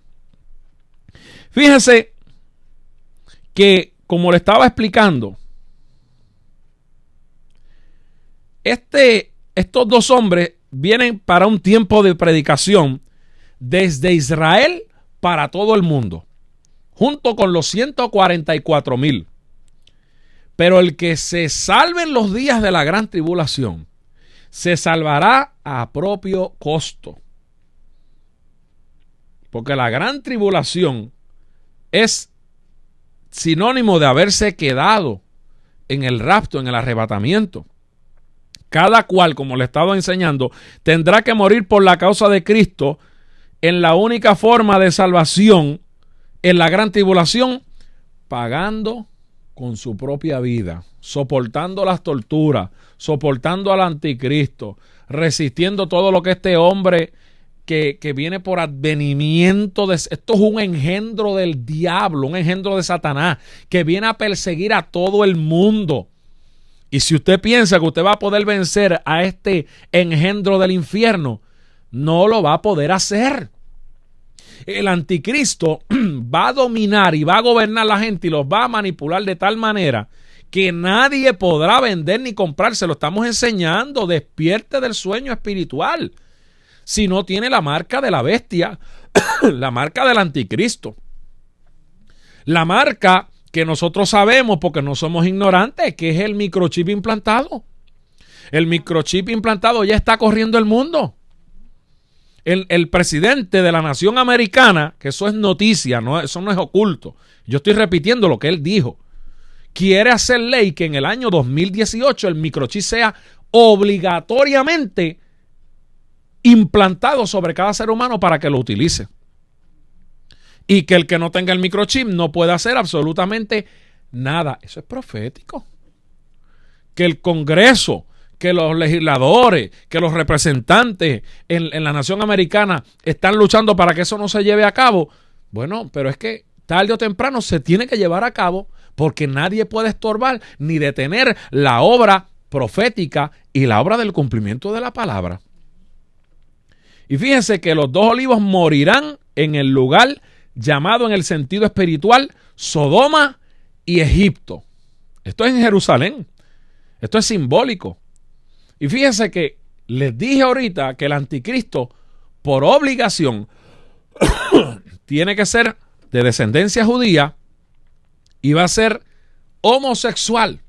Fíjense que, como le estaba explicando, estos dos hombres vienen para un tiempo de predicación desde Israel para todo el mundo, junto con los 144,000. Pero el que se salve en los días de la gran tribulación, se salvará a propio costo. Porque la gran tribulación es sinónimo de haberse quedado en el rapto, en el arrebatamiento. Cada cual, como le estaba enseñando, tendrá que morir por la causa de Cristo en la única forma de salvación en la gran tribulación, pagando con su propia vida, soportando las torturas, soportando al anticristo, resistiendo todo lo que este hombre que viene por advenimiento esto es un engendro del diablo, un engendro de Satanás, que viene a perseguir a todo el mundo. Y si usted piensa que usted va a poder vencer a este engendro del infierno, no lo va a poder hacer. El anticristo va a dominar y va a gobernar a la gente y los va a manipular de tal manera que nadie podrá vender ni comprar. Se lo estamos enseñando. Despierte del sueño espiritual. Si no tiene la marca de la bestia, la marca del anticristo, la marca que nosotros sabemos porque no somos ignorantes, que es el microchip implantado. El microchip implantado ya está corriendo el mundo. El presidente de la nación americana, que eso es noticia, eso no es oculto, yo estoy repitiendo lo que él dijo, quiere hacer ley que en el año 2018 el microchip sea obligatoriamente implantado sobre cada ser humano para que lo utilice. Y que el que no tenga el microchip no pueda hacer absolutamente nada. Eso es profético. Que el Congreso, que los legisladores, que los representantes en la nación americana están luchando para que eso no se lleve a cabo. Bueno, pero es que tarde o temprano se tiene que llevar a cabo porque nadie puede estorbar ni detener la obra profética y la obra del cumplimiento de la palabra. Y fíjense que los dos olivos morirán en el lugar llamado en el sentido espiritual Sodoma y Egipto. Esto es en Jerusalén. Esto es simbólico. Y fíjense que les dije ahorita que el anticristo, por obligación, tiene que ser de descendencia judía y va a ser homosexual.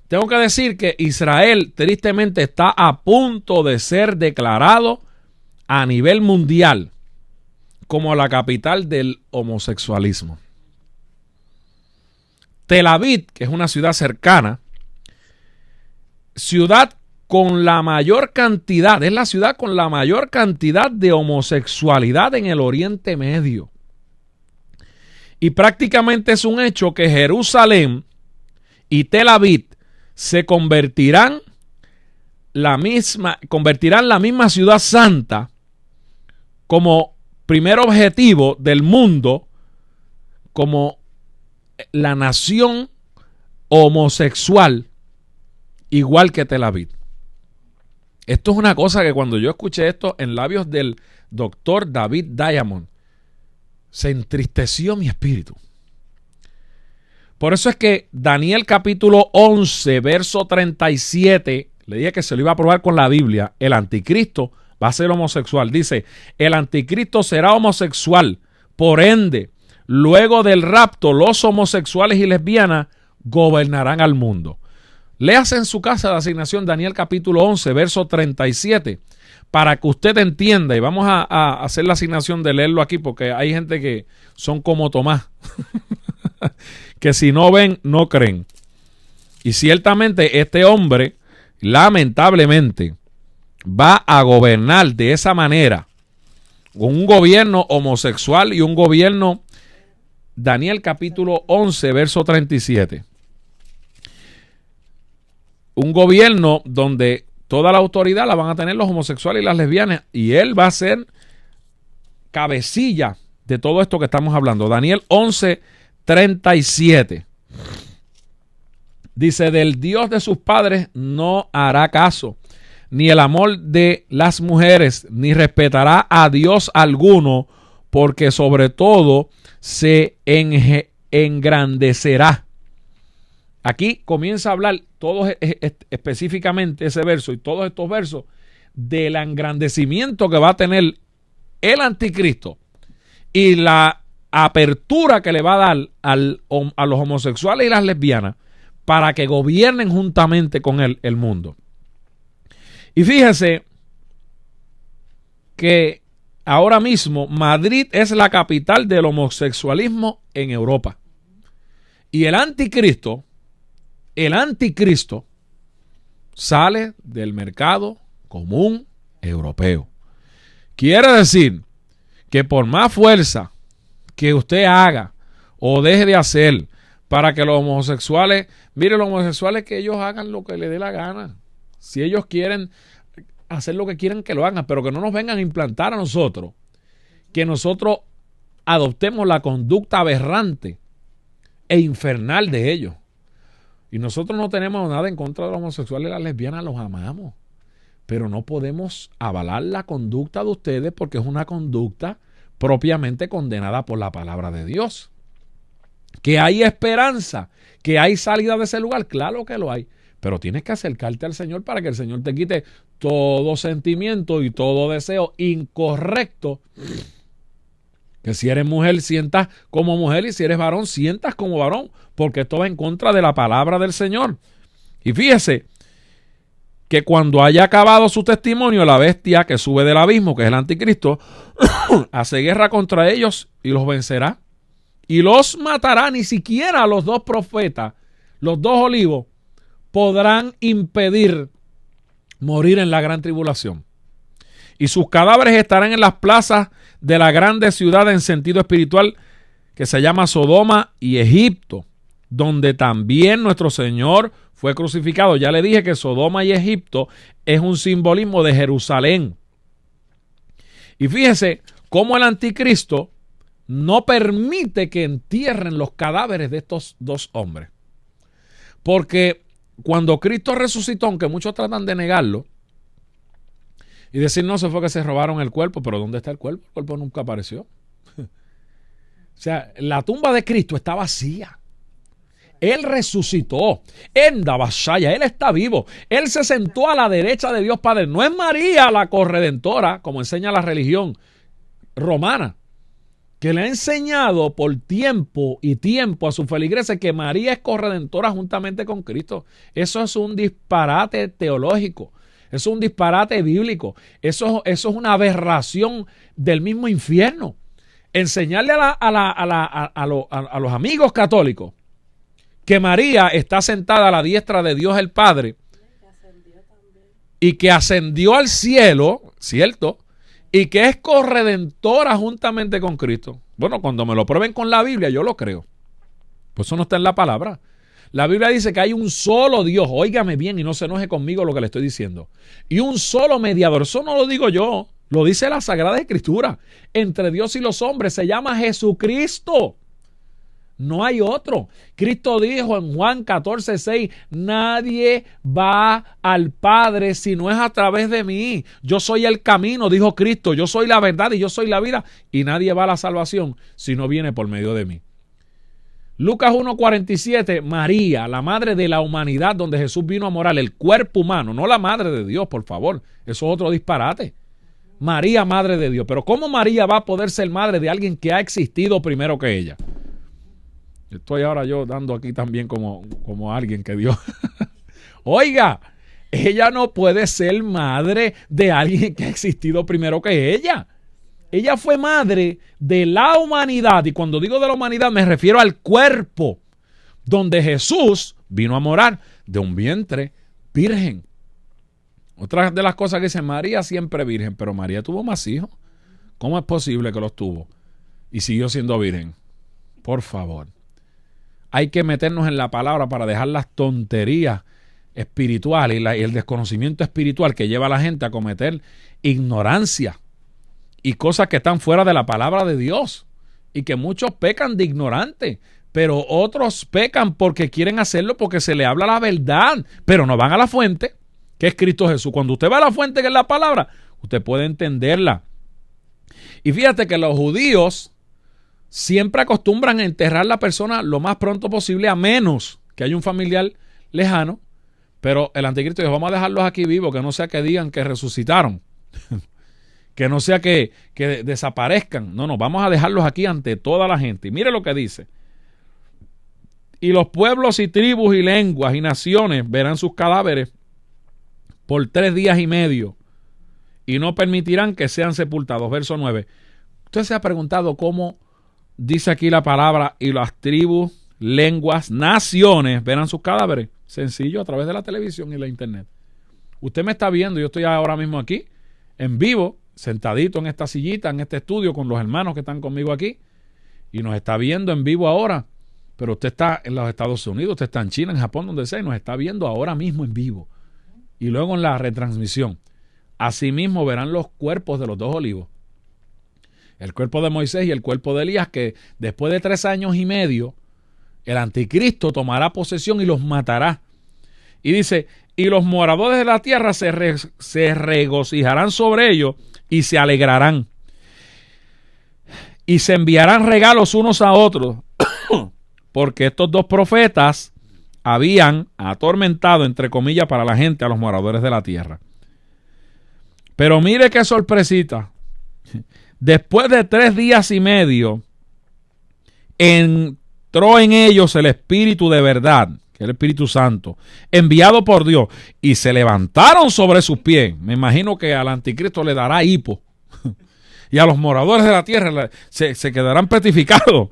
Tengo que decir que Israel, tristemente, está a punto de ser declarado a nivel mundial como la capital del homosexualismo. Tel Aviv, que es una ciudad cercana, ciudad con la mayor cantidad, es la ciudad con la mayor cantidad de homosexualidad en el Oriente Medio. Y prácticamente es un hecho que Jerusalén y Tel Aviv se convertirán la misma ciudad santa como primer objetivo del mundo, como la nación homosexual, igual que Tel Aviv. Esto es una cosa que cuando yo escuché esto en labios del doctor David Diamond, se entristeció mi espíritu. Por eso es que Daniel capítulo 11, verso 37, le dije que se lo iba a probar con la Biblia, el anticristo va a ser homosexual. Dice, el anticristo será homosexual, por ende, luego del rapto, los homosexuales y lesbianas gobernarán al mundo. Léase en su casa de asignación Daniel capítulo 11, verso 37, para que usted entienda, y vamos a hacer la asignación de leerlo aquí, porque hay gente que son como Tomás, que si no ven, no creen. Y ciertamente este hombre, lamentablemente, va a gobernar de esa manera, con un gobierno homosexual y un gobierno, Daniel capítulo 11, verso 37. Un gobierno donde toda la autoridad la van a tener los homosexuales y las lesbianas, y él va a ser cabecilla de todo esto que estamos hablando. Daniel 11, 37. Dice, del Dios de sus padres no hará caso, ni el amor de las mujeres, ni respetará a Dios alguno, porque sobre todo se engrandecerá. Aquí comienza a hablar todo específicamente ese verso y todos estos versos del engrandecimiento que va a tener el anticristo y la apertura que le va a dar a los homosexuales y las lesbianas para que gobiernen juntamente con él el mundo. Y fíjese que ahora mismo Madrid es la capital del homosexualismo en Europa. Y el anticristo sale del mercado común europeo. Quiere decir que por más fuerza que usted haga o deje de hacer para que los homosexuales, mire, los homosexuales, que ellos hagan lo que les dé la gana. Si ellos quieren hacer lo que quieren, que lo hagan, pero que no nos vengan a implantar a nosotros, que nosotros adoptemos la conducta aberrante e infernal de ellos. Y nosotros no tenemos nada en contra de los homosexuales y las lesbianas, los amamos. Pero no podemos avalar la conducta de ustedes porque es una conducta propiamente condenada por la palabra de Dios. Que hay esperanza, que hay salida de ese lugar, claro que lo hay. Pero tienes que acercarte al Señor para que el Señor te quite todo sentimiento y todo deseo incorrecto. Que si eres mujer, sientas como mujer, y si eres varón, sientas como varón, porque esto va en contra de la palabra del Señor. Y fíjese que cuando haya acabado su testimonio, la bestia que sube del abismo, que es el anticristo, hace guerra contra ellos y los vencerá. Y los matará. Ni siquiera los dos profetas, los dos olivos, podrán impedir morir en la gran tribulación. Y sus cadáveres estarán en las plazas de la grande ciudad en sentido espiritual que se llama Sodoma y Egipto, donde también nuestro Señor fue crucificado. Ya le dije que Sodoma y Egipto es un simbolismo de Jerusalén. Y fíjese cómo el anticristo no permite que entierren los cadáveres de estos dos hombres. Porque cuando Cristo resucitó, aunque muchos tratan de negarlo y decir no, se fue que se robaron el cuerpo, pero ¿dónde está el cuerpo? El cuerpo nunca apareció. O sea, la tumba de Cristo está vacía. Él resucitó. En Dabashaya, Él está vivo. Él se sentó a la derecha de Dios Padre. No es María la corredentora, como enseña la religión romana, que le ha enseñado por tiempo y tiempo a su feligreses que María es corredentora juntamente con Cristo. Eso es un disparate teológico. Eso es un disparate bíblico. Eso es una aberración del mismo infierno. Enseñarle a los amigos católicos que María está sentada a la diestra de Dios el Padre y que ascendió al cielo, ¿cierto? Y que es corredentora juntamente con Cristo. Bueno, cuando me lo prueben con la Biblia, yo lo creo. Pues eso no está en la palabra. La Biblia dice que hay un solo Dios. Óigame bien y no se enoje conmigo lo que le estoy diciendo. Y un solo mediador. Eso no lo digo yo. Lo dice la Sagrada Escritura. Entre Dios y los hombres se llama Jesucristo. No hay otro. Cristo dijo en Juan 14:6, nadie va al Padre si no es a través de mí. Yo soy el camino, dijo Cristo. Yo soy la verdad y yo soy la vida. Y nadie va a la salvación si no viene por medio de mí. Lucas 1:47, María, la madre de la humanidad, donde Jesús vino a morar, el cuerpo humano, no la madre de Dios, por favor. Eso es otro disparate. María, madre de Dios. Pero ¿cómo María va a poder ser madre de alguien que ha existido primero que ella? Estoy ahora yo dando aquí también como alguien que Dios... Oiga, ella no puede ser madre de alguien que ha existido primero que ella. Ella fue madre de la humanidad. Y cuando digo de la humanidad me refiero al cuerpo donde Jesús vino a morar, de un vientre virgen. Otra de las cosas que dice María siempre virgen, pero María tuvo más hijos. ¿Cómo es posible que los tuvo? Y siguió siendo virgen. Por favor. Hay que meternos en la palabra para dejar las tonterías espirituales y el desconocimiento espiritual que lleva a la gente a cometer ignorancia y cosas que están fuera de la palabra de Dios. Y que muchos pecan de ignorante, pero otros pecan porque quieren hacerlo porque se le habla la verdad, pero no van a la fuente, que es Cristo Jesús. Cuando usted va a la fuente, que es la palabra, usted puede entenderla. Y fíjate que los judíos siempre acostumbran a enterrar a la persona lo más pronto posible, a menos que haya un familiar lejano. Pero el anticristo dijo, vamos a dejarlos aquí vivos, que no sea que digan que resucitaron. Que no sea que desaparezcan. No, vamos a dejarlos aquí ante toda la gente. Y mire lo que dice. Y los pueblos y tribus y lenguas y naciones verán sus cadáveres por 3 días y medio y no permitirán que sean sepultados. Verso 9. Usted se ha preguntado cómo dice aquí la palabra y las tribus, lenguas, naciones verán sus cadáveres. Sencillo, a través de la televisión y la internet. Usted me está viendo, yo estoy ahora mismo aquí, en vivo, sentadito en esta sillita, en este estudio, con los hermanos que están conmigo aquí, y nos está viendo en vivo ahora. Pero usted está en los Estados Unidos, usted está en China, en Japón, donde sea, y nos está viendo ahora mismo en vivo. Y luego en la retransmisión. Asimismo verán los cuerpos de los 2 olivos. El cuerpo de Moisés y el cuerpo de Elías, que después de 3 años y medio, el anticristo tomará posesión y los matará. Y dice, y los moradores de la tierra se regocijarán sobre ellos y se alegrarán. Y se enviarán regalos unos a otros, porque estos 2 profetas habían atormentado, entre comillas, para la gente, a los moradores de la tierra. Pero mire qué sorpresita. Después de 3 días y medio, entró en ellos el Espíritu de verdad, que es el Espíritu Santo, enviado por Dios, y se levantaron sobre sus pies. Me imagino que al anticristo le dará hipo, y a los moradores de la tierra se quedarán petrificados.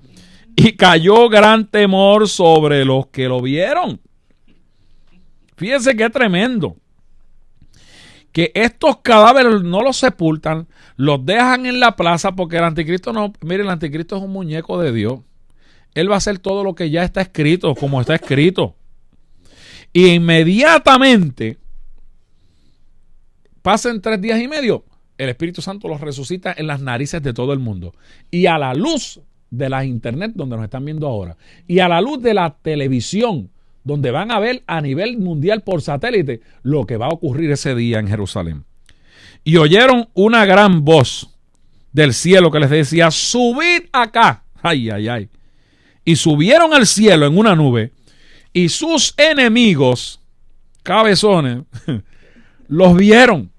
Y cayó gran temor sobre los que lo vieron. Fíjense qué tremendo. que estos cadáveres no los sepultan, los dejan en la plaza, porque el anticristo no, mire, el anticristo es un muñeco de Dios. Él va a hacer todo lo que ya está escrito, como está escrito. Y inmediatamente, pasen 3 días y medio, el Espíritu Santo los resucita en las narices de todo el mundo. Y a la luz de la internet, donde nos están viendo ahora, y a la luz de la televisión, donde van a ver a nivel mundial por satélite lo que va a ocurrir ese día en Jerusalén. Y oyeron una gran voz del cielo que les decía: subid acá. Ay, ay, ay. Y subieron al cielo en una nube, y sus enemigos, cabezones, los vieron.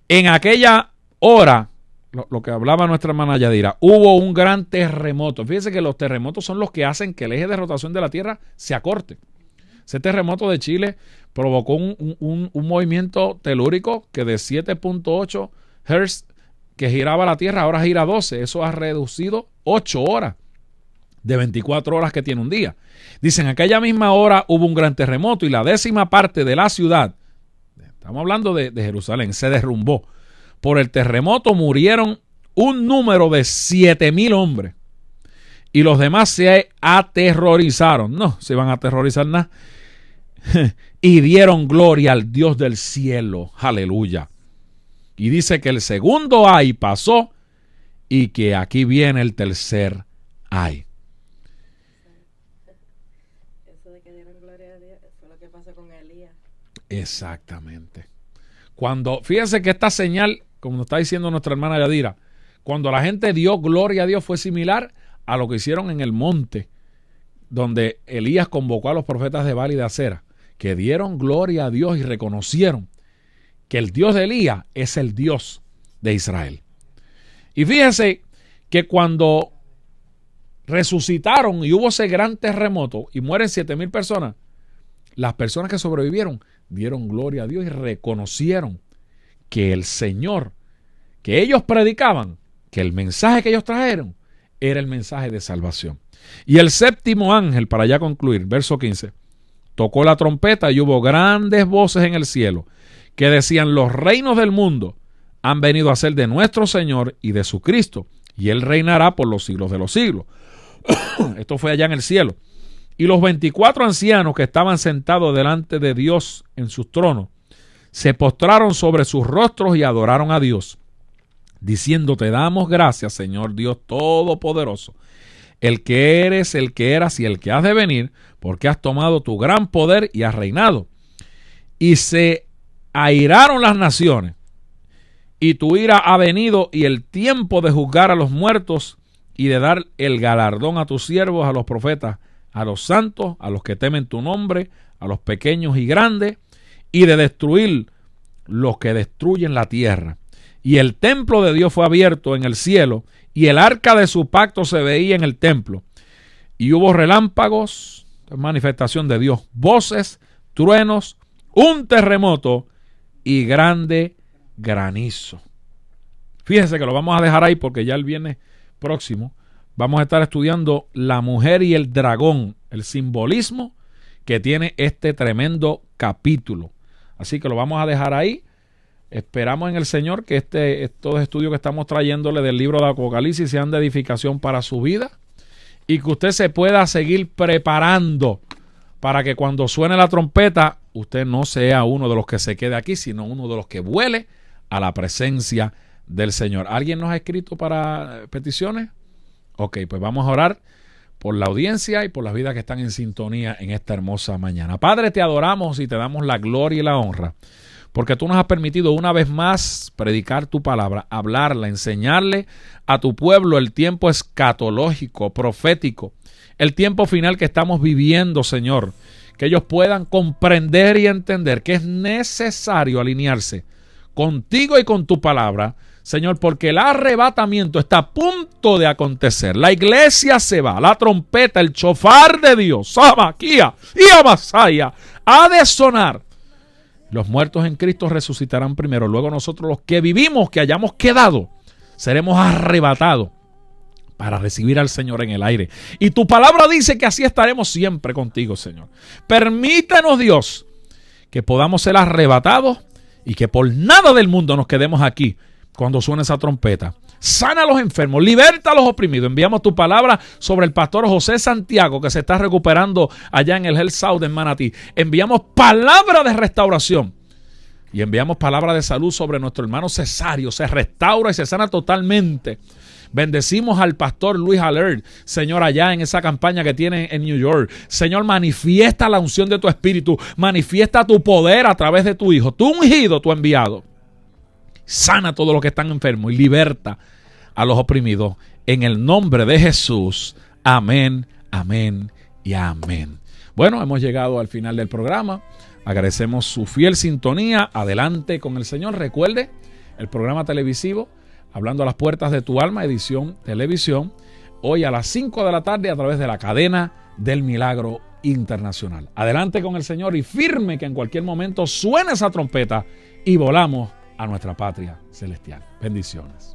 En aquella hora, lo que hablaba nuestra hermana Yadira, hubo un gran terremoto. Fíjense que los terremotos son los que hacen que el eje de rotación de la Tierra se acorte. Ese terremoto de Chile provocó un movimiento telúrico que de 7.8 Hz que giraba la Tierra, ahora gira 12. Eso ha reducido 8 horas de 24 horas que tiene un día. Dicen, aquella misma hora hubo un gran terremoto y la 10ª parte de la ciudad, estamos hablando de Jerusalén, se derrumbó. Por el terremoto murieron un número de 7,000 hombres. Y los demás se aterrorizaron. No se iban a aterrorizar nada. Y dieron gloria al Dios del cielo. Aleluya. Y dice que el segundo ay pasó y que aquí viene el tercer ay. Eso de que dieron gloria a Dios fue lo que pasó con Elías. Exactamente. Cuando, fíjense que esta señal, como nos está diciendo nuestra hermana Yadira, cuando la gente dio gloria a Dios fue similar a lo que hicieron en el monte, donde Elías convocó a los profetas de Baal y de Acera, que dieron gloria a Dios y reconocieron que el Dios de Elías es el Dios de Israel. Y fíjense que cuando resucitaron y hubo ese gran terremoto y mueren 7,000 personas, las personas que sobrevivieron dieron gloria a Dios y reconocieron que el Señor que ellos predicaban, que el mensaje que ellos trajeron era el mensaje de salvación. Y el 7º ángel, para ya concluir, verso 15, tocó la trompeta y hubo grandes voces en el cielo que decían: los reinos del mundo han venido a ser de nuestro Señor y de su Cristo, y Él reinará por los siglos de los siglos. Esto fue allá en el cielo. Y los 24 ancianos que estaban sentados delante de Dios en sus tronos se postraron sobre sus rostros y adoraron a Dios, diciendo: te damos gracias, Señor Dios Todopoderoso, el que eres, el que eras y el que has de venir, porque has tomado tu gran poder y has reinado. Y se airaron las naciones, y tu ira ha venido, y el tiempo de juzgar a los muertos y de dar el galardón a tus siervos, a los profetas, a los santos, a los que temen tu nombre, a los pequeños y grandes, y de destruir los que destruyen la tierra. Y el templo de Dios fue abierto en el cielo, y el arca de su pacto se veía en el templo. Y hubo relámpagos, manifestación de Dios, voces, truenos, un terremoto y grande granizo. Fíjense que lo vamos a dejar ahí porque ya el viernes próximo vamos a estar estudiando la mujer y el dragón, el simbolismo que tiene este tremendo capítulo. Así que lo vamos a dejar ahí. Esperamos en el Señor que estos estudios que estamos trayéndole del libro de Apocalipsis sean de edificación para su vida y que usted se pueda seguir preparando para que cuando suene la trompeta usted no sea uno de los que se quede aquí, sino uno de los que vuele a la presencia del Señor. ¿Alguien nos ha escrito para peticiones? Ok, pues vamos a orar por la audiencia y por las vidas que están en sintonía en esta hermosa mañana. Padre, te adoramos y te damos la gloria y la honra, porque tú nos has permitido una vez más predicar tu palabra, hablarla, enseñarle a tu pueblo el tiempo escatológico, profético, el tiempo final que estamos viviendo, Señor, que ellos puedan comprender y entender que es necesario alinearse contigo y con tu palabra, Señor, porque el arrebatamiento está a punto de acontecer. La iglesia se va, la trompeta, el chofar de Dios, Samaquía y Amasaya, ha de sonar. Los muertos en Cristo resucitarán primero, luego nosotros los que vivimos, que hayamos quedado, seremos arrebatados para recibir al Señor en el aire. Y tu palabra dice que así estaremos siempre contigo, Señor. Permítanos, Dios, que podamos ser arrebatados y que por nada del mundo nos quedemos aquí cuando suene esa trompeta. Sana a los enfermos, liberta a los oprimidos. Enviamos tu palabra sobre el pastor José Santiago, que se está recuperando allá en el Health South en Manatí. Enviamos palabra de restauración y enviamos palabra de salud sobre nuestro hermano Cesario. Se restaura y se sana totalmente. Bendecimos al pastor Luis Alert, Señor, allá en esa campaña que tiene en New York. Señor, manifiesta la unción de tu espíritu, manifiesta tu poder a través de tu hijo, tu ungido, tu enviado. Sana a todos los que están enfermos y liberta a los oprimidos. En el nombre de Jesús. Amén, amén y amén. Bueno, hemos llegado al final del programa. Agradecemos su fiel sintonía. Adelante con el Señor. Recuerde el programa televisivo Hablando a las Puertas de tu Alma, edición televisión, hoy a las 5 de la tarde a través de la cadena del Milagro Internacional. Adelante con el Señor y firme que en cualquier momento suene esa trompeta y volamos a nuestra patria celestial. Bendiciones.